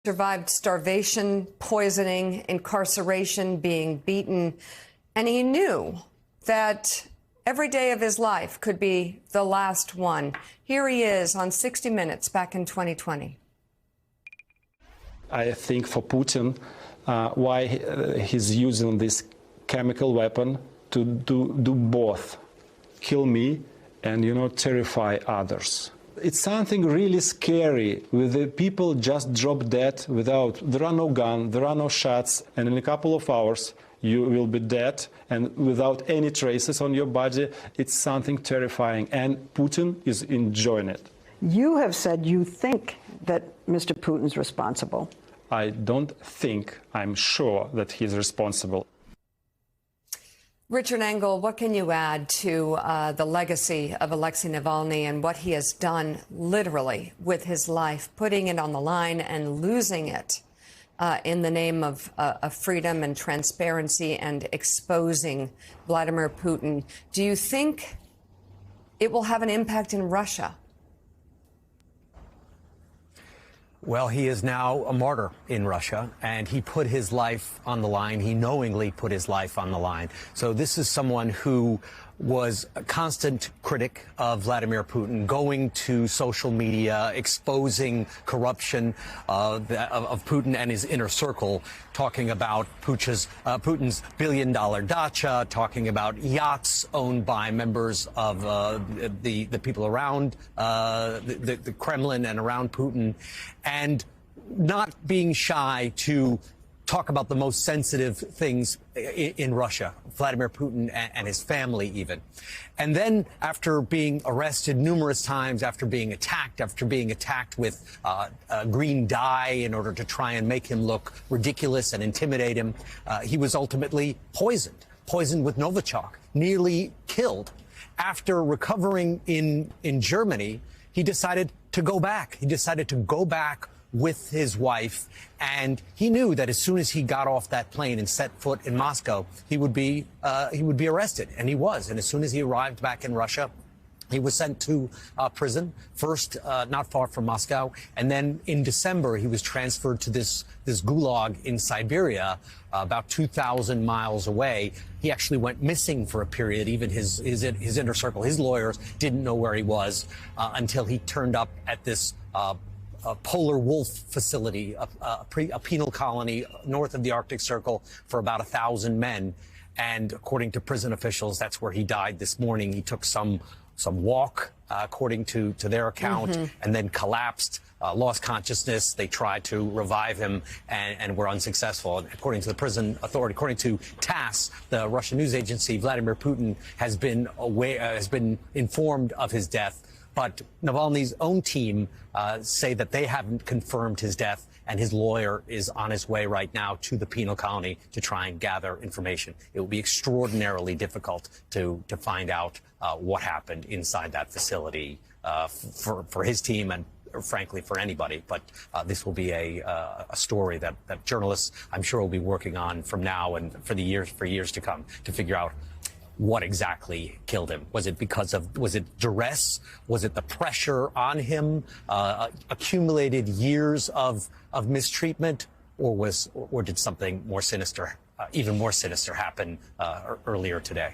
Survived starvation, poisoning, incarceration, being beaten, and he knew that every day of his life could be the last one. Here he is on 60 Minutes back in 2020. I think for Putin, why he's using this chemical weapon to do both, kill me and, terrify others. It's something really scary with the people just drop dead there are no guns, there are no shots, and in a couple of hours you will be dead and without any traces on your body. It's something terrifying, and Putin is enjoying it. You have said you think that Mr. Putin's responsible. I don't think, I'm sure that he's responsible. Richard Engel, what can you add to the legacy of Alexei Navalny and what he has done literally with his life, putting it on the line and losing it in the name of freedom and transparency and exposing Vladimir Putin? Do you think it will have an impact in Russia? Well, he is now a martyr in Russia, and he put his life on the line. He knowingly put his life on the line. So this is someone who was a constant critic of Vladimir Putin, going to social media, exposing corruption of Putin and his inner circle, talking about Putin's billion-dollar dacha, talking about yachts owned by members of the people around the Kremlin and around Putin, and not being shy to talk about the most sensitive things in Russia, Vladimir Putin and his family even. And then after being arrested numerous times, after being attacked with green dye in order to try and make him look ridiculous and intimidate him, he was ultimately poisoned with Novichok, nearly killed. After recovering in Germany, he decided to go back. He decided to go back with his wife, and he knew that as soon as he got off that plane and set foot in Moscow, he would be arrested, and he was. And as soon as he arrived back in Russia, he was sent to prison, first not far from Moscow, and then in December he was transferred to this gulag in Siberia, about 2,000 miles away. He actually went missing for a period. Even his inner circle, his lawyers, didn't know where he was until he turned up at this a polar wolf facility, a penal colony north of the Arctic Circle for about 1,000 men. And according to prison officials, that's where he died this morning. He took some walk, according to their account, and then collapsed, lost consciousness. They tried to revive him and were unsuccessful. And according to the prison authority, according to TASS, the Russian news agency, Vladimir Putin has been informed of his death. But Navalny's own team say that they haven't confirmed his death, and his lawyer is on his way right now to the penal colony to try and gather information. It will be extraordinarily difficult to find out what happened inside that facility for his team and, frankly, for anybody. But this will be a story that journalists, I'm sure, will be working on from now and for years to come to figure out what exactly killed him. Was it duress? Was it the pressure on him, accumulated years of mistreatment, or did something more sinister, even more sinister, happen earlier today?